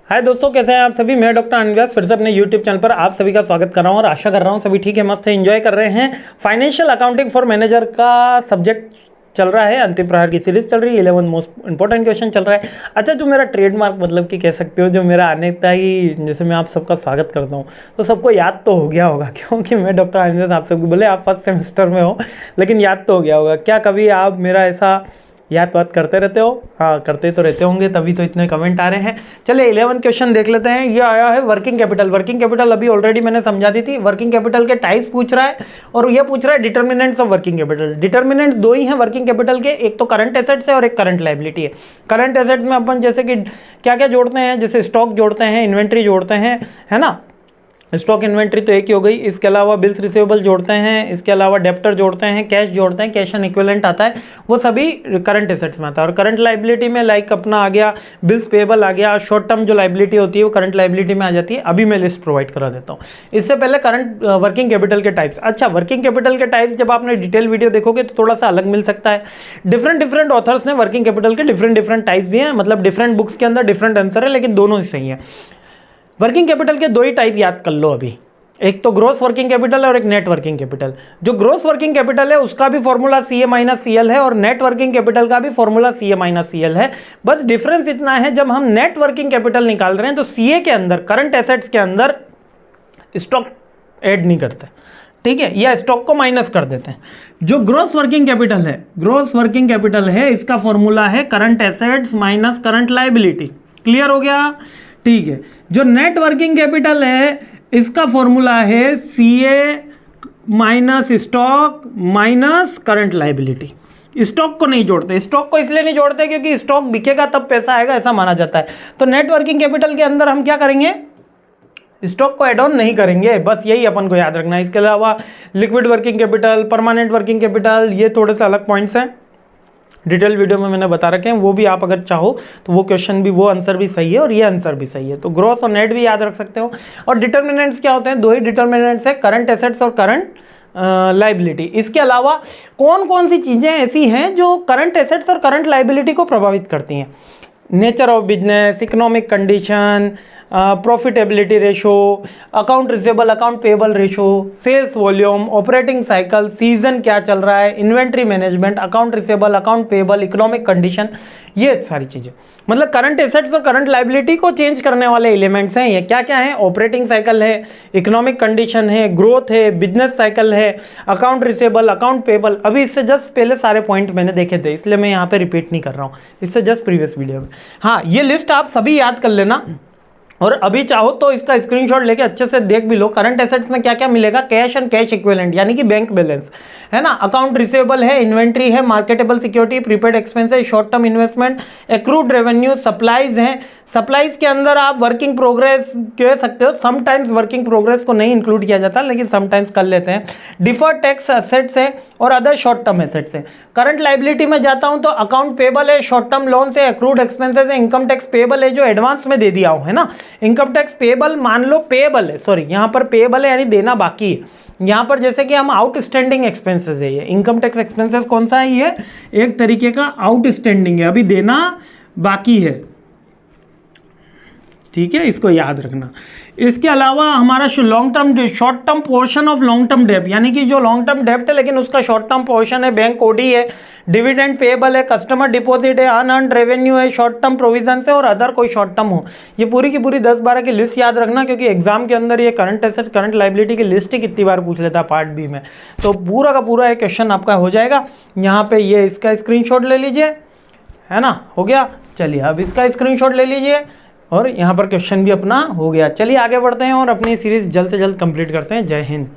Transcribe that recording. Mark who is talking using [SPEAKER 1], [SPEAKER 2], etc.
[SPEAKER 1] हाय दोस्तों, कैसे हैं आप सभी। मैं डॉक्टर अनिल फिर से अपने यूट्यूब चैनल पर आप सभी का स्वागत कर रहा हूं और आशा कर रहा हूं सभी ठीक है, मस्त है, एंजॉय कर रहे हैं। फाइनेंशियल अकाउंटिंग फॉर मैनेजर का सब्जेक्ट चल रहा है, अंतिम प्रहार की सीरीज चल रही है, 11 मोस्ट इंपॉर्टेंट क्वेश्चन चल रहा है। अच्छा, जो मेरा ट्रेडमार्क मतलब कि कह सकते हो, जो मेरा अनेकता ही जैसे मैं आप सबका स्वागत करता हूँ, तो सबको याद तो हो गया होगा क्योंकि मैं डॉक्टर अनिल आप सबको, बोले आप फर्स्ट सेमेस्टर में हो लेकिन याद तो हो गया होगा। क्या कभी आप मेरा ऐसा याद बात करते रहते हो? हाँ, करते तो रहते होंगे, तभी तो इतने कमेंट आ रहे हैं। चलिए 11 क्वेश्चन देख लेते हैं। ये आया है वर्किंग कैपिटल। वर्किंग कैपिटल अभी ऑलरेडी मैंने समझा दी थी। वर्किंग कैपिटल के टाइप्स पूछ रहा है और ये पूछ रहा है determinants of working capital. Determinants दो ही हैं वर्किंग कैपिटल के, एक तो करंट एसेट्स है और एक करंट लायबिलिटी है। करंट एसेट्स में अपन जैसे कि क्या क्या जोड़ते हैं, जैसे स्टॉक जोड़ते हैं, इन्वेंट्री जोड़ते हैं, है ना। स्टॉक इन्वेंट्री तो एक ही हो गई। इसके अलावा बिल्स रिसीवेबल जोड़ते हैं, इसके अलावा डेप्टर जोड़ते हैं, कैश जोड़ते हैं, कैश एंड इक्विवेलेंट आता है, वो सभी करंट एसेट्स में आता है। और करंट लायबिलिटी में लाइक अपना आ गया बिल्स पेबल आ गया, शॉर्ट टर्म जो लायबिलिटी होती है वो करंट लायबिलिटी में आ जाती है। अभी मैं लिस्ट प्रोवाइड करा देता हूँ। इससे पहले करंट वर्किंग कैपिटल के टाइप्स। अच्छा, वर्किंग कैपिटल के टाइप्स जब आपने डिटेल वीडियो देखोगे तो थोड़ा सा अलग मिल सकता है। डिफरेंट ऑथर्स ने वर्किंग कैपिटल के डिफरेंट टाइप्स दिए हैं, मतलब डिफरेंट बुक्स के अंदर डिफरेंट आंसर है, लेकिन दोनों ही सही है। वर्किंग कैपिटल के दो ही टाइप याद कर लो अभी, एक तो ग्रोस वर्किंग कैपिटल है और एक नेट वर्किंग कैपिटल। जो ग्रोस वर्किंग कैपिटल है उसका भी फॉर्मूला CA माइनस CL है और नेट वर्किंग कैपिटल का भी फॉर्मूला CA माइनस CL है। बस डिफरेंस इतना है, जब हम नेट वर्किंग कैपिटल निकाल रहे हैं तो CA के अंदर, करंट एसेट्स के अंदर स्टॉक ऐड नहीं करते, ठीक है, या स्टॉक को माइनस कर देते हैं। जो ग्रोस वर्किंग कैपिटल है, ग्रोस वर्किंग कैपिटल है, इसका फॉर्मूला है current assets minus current liability. Clear हो गया? ठीक है। जो नेट वर्किंग कैपिटल है इसका फॉर्मूला है CA minus stock minus current liability. Stock को नहीं जोड़ते। स्टॉक को इसलिए नहीं जोड़ते क्योंकि स्टॉक बिकेगा तब पैसा आएगा, ऐसा माना जाता है। तो नेट वर्किंग कैपिटल के अंदर हम क्या करेंगे, स्टॉक को एड ऑन नहीं करेंगे, बस यही अपन को याद रखना है। इसके अलावा liquid working capital, permanent working capital, ये थोड़े से अलग पॉइंट्स हैं, डिटेल वीडियो में मैंने बता रखे हैं, वो भी आप अगर चाहो तो वो क्वेश्चन भी, वो आंसर भी सही है और ये आंसर भी सही है। तो ग्रोस और नेट भी याद रख सकते हो। और डिटर्मिनेंट्स क्या होते हैं? दो ही डिटर्मिनेंट्स है, करंट एसेट्स और करंट लायबिलिटी। इसके अलावा कौन कौन सी चीज़ें ऐसी हैं जो करंट एसेट्स और करंट लायबिलिटी को प्रभावित करती हैं? Nature of business, economic condition, profitability ratio, account receivable account payable ratio, sales volume, operating cycle, season क्या चल रहा है, inventory management, account receivable account payable, economic condition, ये सारी चीज़ें मतलब करंट एसेट्स और करंट लायबिलिटी को चेंज करने वाले एलिमेंट्स हैं। ये क्या क्या है? ऑपरेटिंग साइकिल है, इकोनॉमिक कंडीशन है, ग्रोथ है, बिजनेस साइकिल है, अकाउंट रिसीवेबल अकाउंट पेबल। अभी इससे जस्ट पहले सारे पॉइंट मैंने देखे थे, इसलिए मैं यहाँ पे रिपीट नहीं कर रहा हूँ, इससे जस्ट प्रीवियस वीडियो में। हाँ, ये लिस्ट आप सभी याद कर लेना और अभी चाहो तो इसका स्क्रीनशॉट लेके अच्छे से देख भी लो। करंट एसेट्स में क्या क्या मिलेगा? कैश एंड कैश इक्विवेलेंट, यानी कि बैंक बैलेंस, है ना। अकाउंट रिसीवेबल है, इन्वेंट्री है, marketable security, prepaid expenses, short term investment, accrued revenue, supplies हैं। सप्लाईज के अंदर आप वर्किंग प्रोग्रेस कह सकते हो, समटाइम्स वर्किंग प्रोग्रेस को नहीं इंक्लूड किया जाता लेकिन समटाइम्स कर लेते हैं। डिफर्ड टैक्स एसेट्स है और अदर शॉर्ट टर्म एसेट्स है। करंट लायबिलिटी में जाता हूं तो अकाउंट पेबल है, शॉर्ट टर्म लोन है, एक्रूड एक्सपेंसेस है, इनकम टैक्स पेबल है जो एडवांस में दे दिया हो, है ना। इनकम टैक्स पेबल मान लो पेबल है, सॉरी यहाँ पर पेबल है यानी देना बाकी है। यहाँ पर जैसे कि हम आउटस्टैंडिंग एक्सपेंसेस है, ये इनकम टैक्स एक्सपेंसेस कौन सा है? ये एक तरीके का आउटस्टैंडिंग है, अभी देना बाकी है, ठीक है, इसको याद रखना। इसके अलावा हमारा long term, short term portion of long term डेब्ट, यानी कि जो लॉन्ग टर्म डेब्ट है लेकिन उसका शॉर्ट टर्म पोर्शन है, बैंक ओडी है, डिविडेंड पेएबल है, कस्टमर डिपॉजिट है, अनअर्न्ड रेवेन्यू है, शॉर्ट टर्म प्रोविजन है और अदर कोई शॉर्ट टर्म हो। ये पूरी की पूरी 10-12 की लिस्ट याद रखना, क्योंकि एग्जाम के अंदर ये करंट एसेट करंट लायबिलिटी की लिस्ट ही कितनी बार पूछ लेता पार्ट बी में। तो पूरा का पूरा एक क्वेश्चन आपका हो जाएगा। यहाँ पे ये इसका स्क्रीनशॉट ले लीजिए, है ना, हो गया। चलिए अब इसका स्क्रीनशॉट ले लीजिए और यहाँ पर क्वेश्चन भी अपना हो गया। चलिए आगे बढ़ते हैं और अपनी सीरीज जल्द से जल्द कंप्लीट करते हैं। जय हिंद।